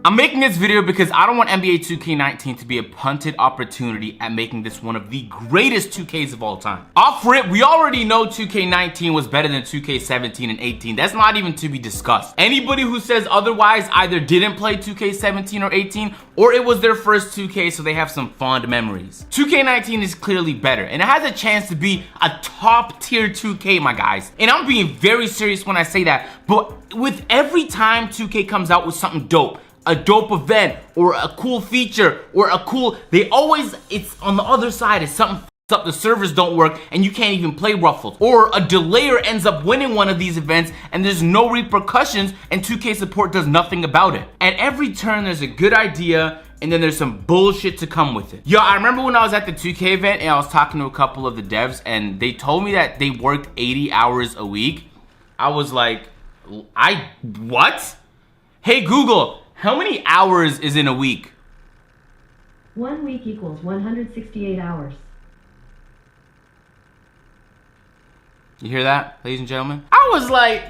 I'm making this video because I don't want NBA 2K19 to be a punted opportunity at making this one of the greatest 2Ks of all time. Off rip, we already know 2K19 was better than 2K17 and 18. That's not even to be discussed. Anybody who says otherwise either didn't play 2K17 or 18, or it was their first 2K, so they have some fond memories. 2K19 is clearly better, and it has a chance to be a top tier 2K, my guys. And I'm being very serious when I say that, but with every time 2K comes out with something dope, a dope event, or a cool feature, or it's on the other side, it's something up, the servers don't work, and you can't even play Ruffles. Or a delayer ends up winning one of these events, and there's no repercussions, and 2K support does nothing about it. At every turn, there's a good idea, and then there's some bullshit to come with it. Yo, I remember when I was at the 2K event, and I was talking to a couple of the devs, and they told me that they work 80 hours a week. I was like, what? Hey Google, how many hours is in a week? 1 week equals 168 hours. You hear that, ladies and gentlemen? I was like,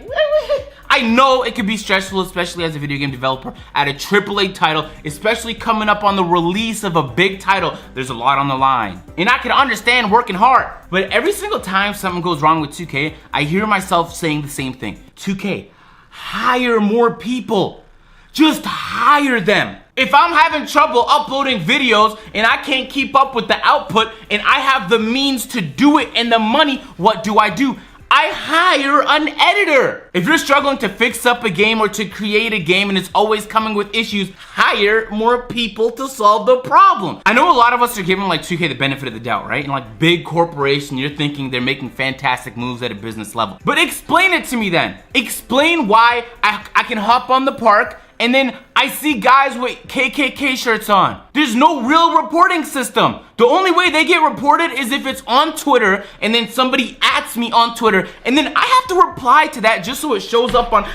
I know it could be stressful, especially as a video game developer at a AAA title, especially coming up on the release of a big title. There's a lot on the line. And I can understand working hard, but every single time something goes wrong with 2K, I hear myself saying the same thing. 2K, hire more people. Just hire them. If I'm having trouble uploading videos and I can't keep up with the output and I have the means to do it and the money, what do? I hire an editor. If you're struggling to fix up a game or to create a game and it's always coming with issues, hire more people to solve the problem. I know a lot of us are giving like 2K the benefit of the doubt, right? And like big corporation, you're thinking they're making fantastic moves at a business level. But explain it to me then. Explain why I can hop on the park and then I see guys with KKK shirts on. There's no real reporting system. The only way they get reported is if it's on Twitter and then somebody @s me on Twitter and then I have to reply to that just so it shows up on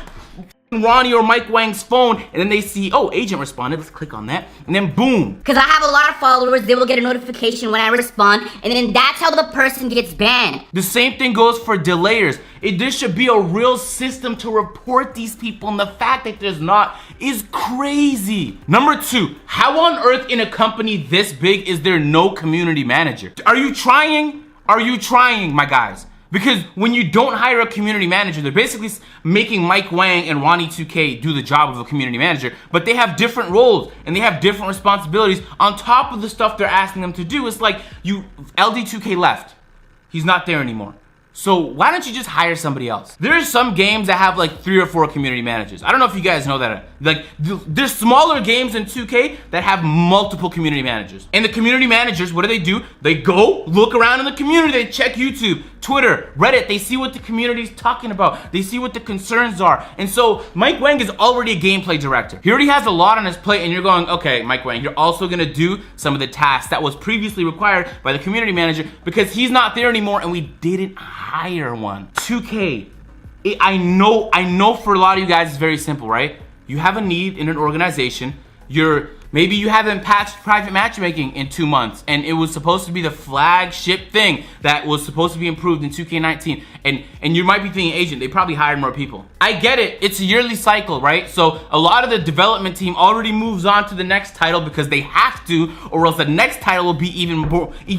Ronnie or Mike Wang's phone, and then they see, oh, agent responded, let's click on that, and then boom. Because I have a lot of followers, they will get a notification when I respond, and then that's how the person gets banned. The same thing goes for delayers. There should be a real system to report these people, and the fact that there's not is crazy. Number 2, how on earth in a company this big is there no community manager? Are you trying? Are you trying, my guys? Because when you don't hire a community manager, they're basically making Mike Wang and Ronnie 2K do the job of a community manager, but they have different roles and they have different responsibilities on top of the stuff they're asking them to do. It's like LD2K left. He's not there anymore. So why don't you just hire somebody else? There's some games that have like 3 or 4 community managers. I don't know if you guys know that. Like there's smaller games in 2K that have multiple community managers. And the community managers, what do? They go look around in the community. They check YouTube, Twitter, Reddit. They see what the community's talking about. They see what the concerns are. And so Mike Wang is already a gameplay director. He already has a lot on his plate and you're going, okay, Mike Wang, you're also gonna do some of the tasks that was previously required by the community manager because he's not there anymore and we didn't hire one. 2K, I know for a lot of you guys it's very simple, right? You have a need in an organization, maybe you haven't patched private matchmaking in 2 months and it was supposed to be the flagship thing that was supposed to be improved in 2K19 and you might be thinking, agent, they probably hired more people. I get it, it's a yearly cycle, right? So a lot of the development team already moves on to the next title because they have to, or else the next title will be even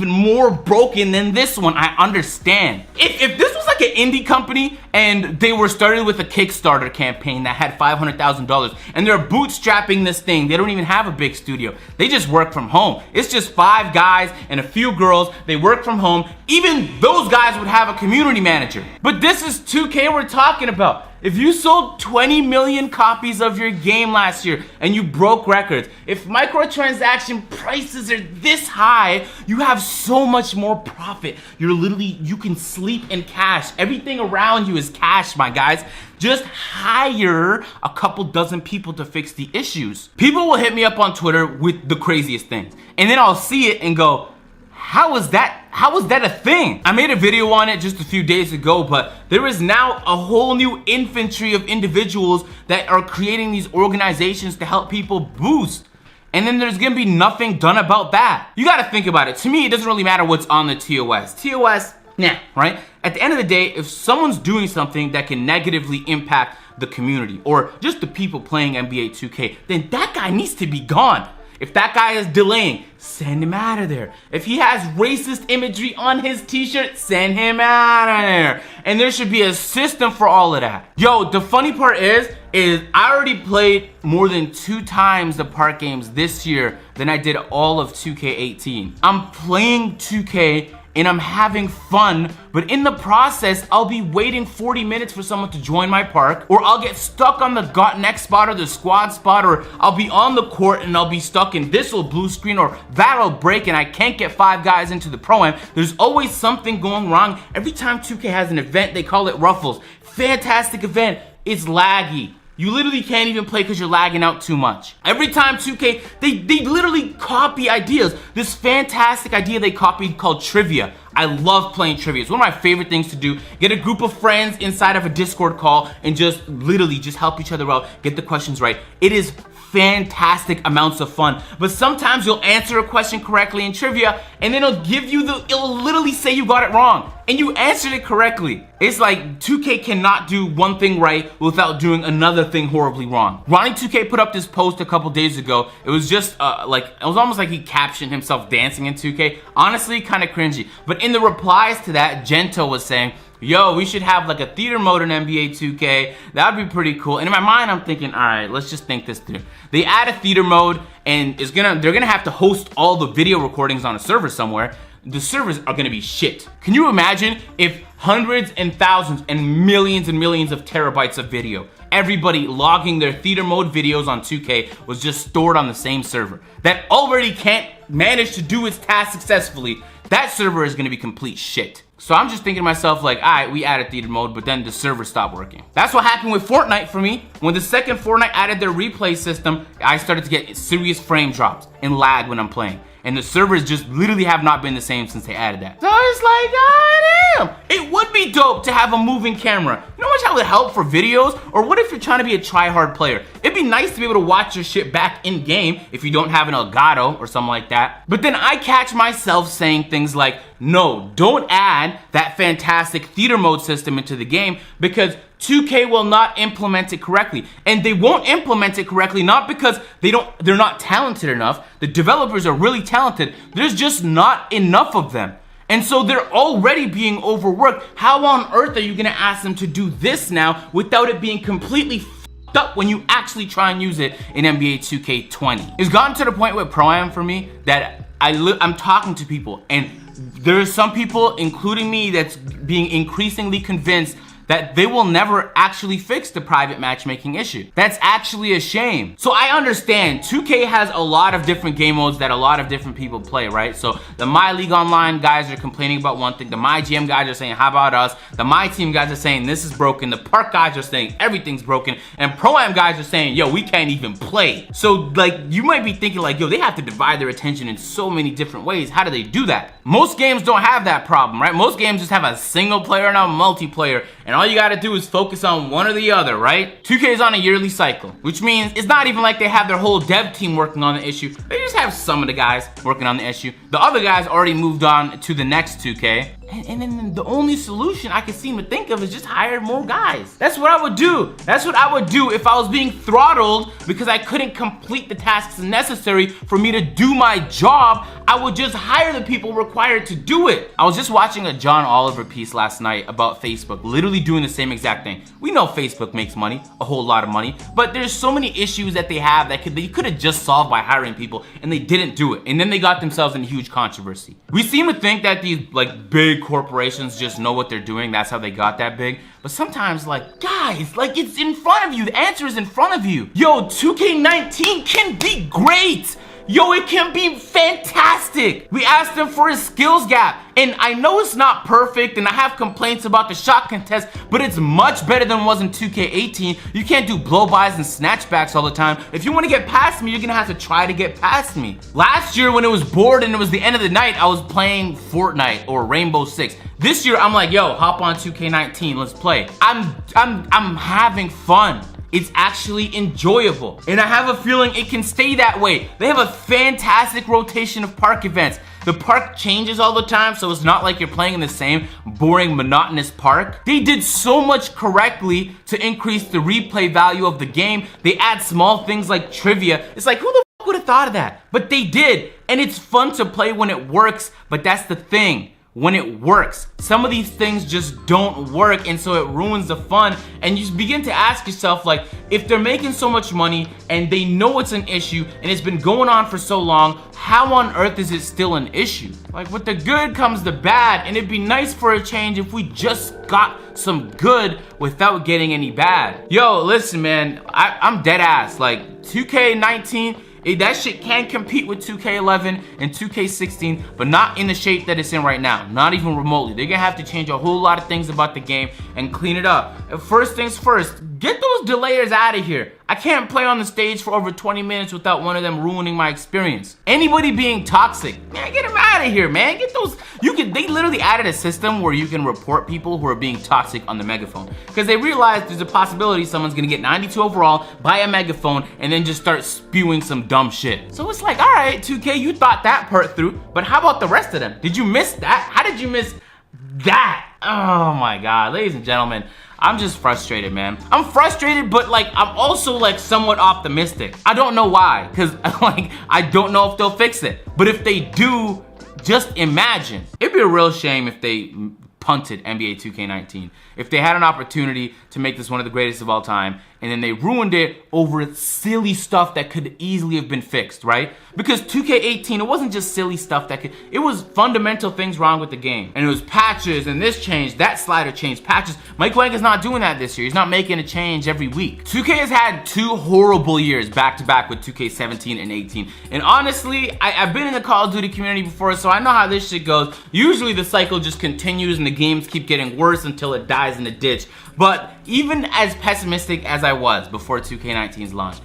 more broken than this one. I understand. If this was like an indie company and they were started with a Kickstarter campaign that had $500,000 and they're bootstrapping this thing, they don't even have a big studio. They just work from home. It's just 5 guys and a few girls. They work from home. Even those guys would have a community manager. But this is 2K we're talking about. If you sold 20 million copies of your game last year and you broke records, if microtransaction prices are this high, you have so much more profit. You can sleep in cash. Everything around you is cash, my guys. Just hire a couple dozen people to fix the issues. People will hit me up on Twitter with the craziest things. And then I'll see it and go, how was that a thing? I made a video on it just a few days ago, but there is now a whole new infantry of individuals that are creating these organizations to help people boost. And then there's gonna be nothing done about that. You gotta think about it. To me, it doesn't really matter what's on the TOS. TOS, nah, right? At the end of the day, if someone's doing something that can negatively impact the community or just the people playing NBA 2K, then that guy needs to be gone. If that guy is delaying, send him out of there. If he has racist imagery on his t-shirt, send him out of there. And there should be a system for all of that. Yo, the funny part is I already played more than 2 times the park games this year than I did all of 2K18. I'm playing 2K and I'm having fun, but in the process, I'll be waiting 40 minutes for someone to join my park, or I'll get stuck on the next spot or the squad spot, or I'll be on the court and I'll be stuck in this little blue screen, or that'll break and I can't get 5 guys into the Pro-Am. There's always something going wrong. Every time 2K has an event, they call it Ruffles. Fantastic event, it's laggy. You literally can't even play because you're lagging out too much. Every time 2K, they literally copy ideas. This fantastic idea they copied called trivia. I love playing trivia. It's one of my favorite things to do. Get a group of friends inside of a Discord call and just literally just help each other out, get the questions right. It is fantastic amounts of fun. But sometimes you'll answer a question correctly in trivia and then it'll literally say you got it wrong and you answered it correctly. It's like 2K cannot do one thing right without doing another thing horribly wrong. Ronnie 2K put up this post a couple days ago. It was just it was almost like he captioned himself dancing in 2K. Honestly, kind of cringy. But in the replies to that, Gento was saying, yo, we should have like a theater mode in NBA 2K. That would be pretty cool. And in my mind, I'm thinking, all right, let's just think this through. They add a theater mode and they're gonna have to host all the video recordings on a server somewhere. The servers are gonna be shit. Can you imagine if hundreds and thousands and millions of terabytes of video, everybody logging their theater mode videos on 2K was just stored on the same server that already can't manage to do its task successfully? That server is gonna be complete shit. So I'm just thinking to myself like, all right, we added theater mode, but then the server stopped working. That's what happened with Fortnite for me. When the second Fortnite added their replay system, I started to get serious frame drops and lag when I'm playing. And the servers just literally have not been the same since they added that. So it's like, god damn, it would be dope to have a moving camera. You know how much that would help for videos? Or what if you're trying to be a try-hard player? It'd be nice to be able to watch your shit back in game if you don't have an Elgato or something like that. But then I catch myself saying things like, no, don't add that fantastic theater mode system into the game because 2K will not implement it correctly. And they won't implement it correctly not because they're not talented enough. The developers are really talented. There's just not enough of them. And so they're already being overworked. How on earth are you gonna ask them to do this now without it being completely f***ed up when you actually try and use it in NBA 2K20? It's gotten to the point with Pro-Am for me that I'm talking to people and there are some people, including me, that's being increasingly convinced that they will never actually fix the private matchmaking issue. That's actually a shame. So I understand 2K has a lot of different game modes that a lot of different people play, right? So the My League Online guys are complaining about one thing. The My GM guys are saying, how about us? The My Team guys are saying, this is broken. The Park guys are saying, everything's broken. And Pro-Am guys are saying, yo, we can't even play. So like, you might be thinking like, yo, they have to divide their attention in so many different ways. How do they do that? Most games don't have that problem, right? Most games just have a single player and a multiplayer. And all you gotta do is focus on one or the other, right? 2K is on a yearly cycle, which means it's not even like they have their whole dev team working on the issue. They just have some of the guys working on the issue. The other guys already moved on to the next 2K. And then the only solution I can seem to think of is just hire more guys. That's what I would do. That's what I would do if I was being throttled because I couldn't complete the tasks necessary for me to do my job. I would just hire the people required to do it. I was just watching a John Oliver piece last night about Facebook, literally doing the same exact thing. We know Facebook makes money, a whole lot of money, but there's so many issues that they have that they could have just solved by hiring people, and they didn't do it. And then they got themselves in a huge controversy. We seem to think that these like big corporations just know what they're doing. That's how they got that big. But sometimes, like, guys, like, it's in front of you. The answer is in front of you. Yo, 2K19 can be great. Yo, it can be fantastic. We asked him for his skills gap. And I know it's not perfect and I have complaints about the shot contest, but it's much better than it was in 2K18. You can't do blow-bys and snatchbacks all the time. If you want to get past me, you're gonna have to try to get past me. Last year when it was bored and it was the end of the night, I was playing Fortnite or Rainbow Six. This year I'm like, yo, hop on 2K19, let's play. I'm having fun. It's actually enjoyable. And I have a feeling it can stay that way. They have a fantastic rotation of park events. The park changes all the time, so it's not like you're playing in the same boring, monotonous park. They did so much correctly to increase the replay value of the game. They add small things like trivia. It's like, who the f would have thought of that? But they did, and it's fun to play when it works, but that's the thing. When it works. Some of these things just don't work, and so it ruins the fun, and you begin to ask yourself, like, if they're making so much money and they know it's an issue and it's been going on for so long, how on earth is it still an issue? Like, with the good comes the bad, and it'd be nice for a change if we just got some good without getting any bad. Yo, listen, man, I'm dead ass. Like, 2K19, that shit can compete with 2K11 and 2K16, but not in the shape that it's in right now. Not even remotely. They're gonna have to change a whole lot of things about the game and clean it up. First things first, get those delayers out of here. I can't play on the stage for over 20 minutes without one of them ruining my experience. Anybody being toxic, man, get them out of here, man. Get those, they literally added a system where you can report people who are being toxic on the megaphone. Because they realized there's a possibility someone's gonna get 92 overall, buy a megaphone, and then just start spewing some dumb shit. So it's like, all right, 2K, you thought that part through, but how about the rest of them? Did you miss that? How did you miss that? Oh my God, ladies and gentlemen, I'm just frustrated, man. I'm frustrated, but like, I'm also like somewhat optimistic. I don't know why, because like, I don't know if they'll fix it. But if they do, just imagine. It'd be a real shame if they punted NBA 2K19. If they had an opportunity to make this one of the greatest of all time, and then they ruined it over silly stuff that could easily have been fixed, right? Because 2K18, it wasn't just silly stuff it was fundamental things wrong with the game. And it was patches, and this changed, that slider changed, patches. Mike Wang is not doing that this year. He's not making a change every week. 2K has had 2 horrible years back to back with 2K17 and 18. And honestly, I've been in the Call of Duty community before, so I know how this shit goes. Usually the cycle just continues and the games keep getting worse until it dies in the ditch. But even as pessimistic as I was before 2K19's launch,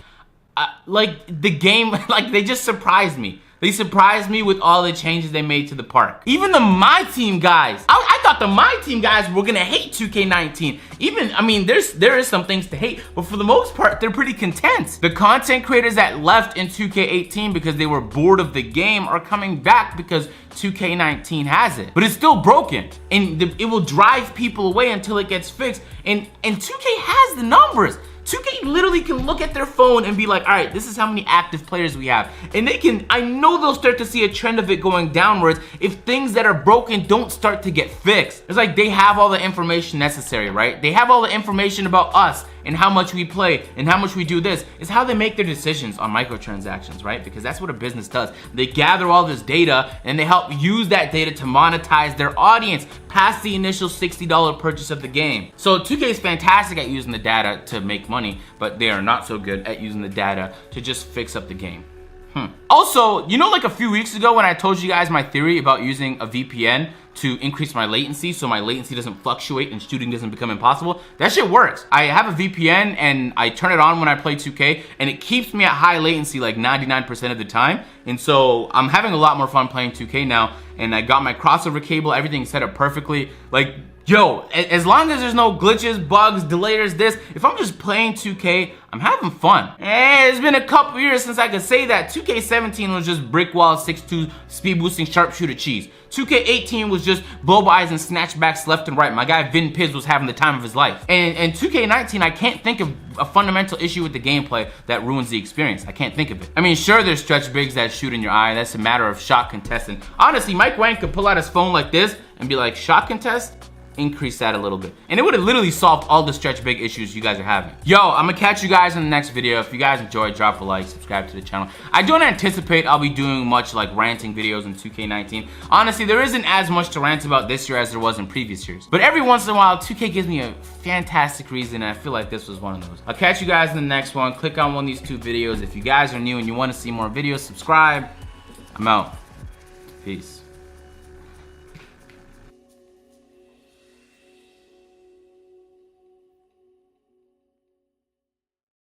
like the game, like they just surprised me. They surprised me with all the changes they made to the park. Even the My Team guys, I thought the My Team guys were gonna hate 2K19. Even, I mean, there is some things to hate, but for the most part, they're pretty content. The content creators that left in 2K18 because they were bored of the game are coming back because 2K19 has it. But it's still broken, and it will drive people away until it gets fixed. And 2K has the numbers. 2K literally can look at their phone and be like, all right, this is how many active players we have. And I know they'll start to see a trend of it going downwards if things that are broken don't start to get fixed. It's like they have all the information necessary, right? They have all the information about us and how much we play and how much we do this. It's how they make their decisions on microtransactions, right? Because that's what a business does. They gather all this data and they help use that data to monetize their audience past the initial $60 purchase of the game. So 2K is fantastic at using the data to make money, but they are not so good at using the data to just fix up the game. Also, you know, like a few weeks ago when I told you guys my theory about using a VPN to increase my latency so my latency doesn't fluctuate and shooting doesn't become impossible? That shit works. I have a VPN and I turn it on when I play 2K and it keeps me at high latency like 99% of the time. And so I'm having a lot more fun playing 2K now, and I got my crossover cable, everything set up perfectly. Like, yo, as long as there's no glitches, bugs, delayers, if I'm just playing 2K, I'm having fun. It's been a couple years since I could say that. 2K17 was just brick wall, 6'2", speed boosting, sharpshooter cheese. 2K18 was just boba eyes and snatchbacks left and right. My guy Vin Piz was having the time of his life. And 2K19, I can't think of a fundamental issue with the gameplay that ruins the experience. I can't think of it. I mean, sure, there's stretch bigs that shoot in your eye. That's a matter of shot contest. And honestly, Mike Wang could pull out his phone like this and be like, shot contest? Increase that a little bit. And it would have literally solved all the stretch big issues you guys are having. Yo, I'm gonna catch you guys in the next video. If you guys enjoyed, drop a like, subscribe to the channel. I don't anticipate I'll be doing much like ranting videos in 2K19. Honestly, there isn't as much to rant about this year as there was in previous years. But every once in a while, 2K gives me a fantastic reason, and I feel like this was one of those. I'll catch you guys in the next one. Click on one of these 2 videos. If you guys are new and you wanna see more videos, subscribe. I'm out. Peace.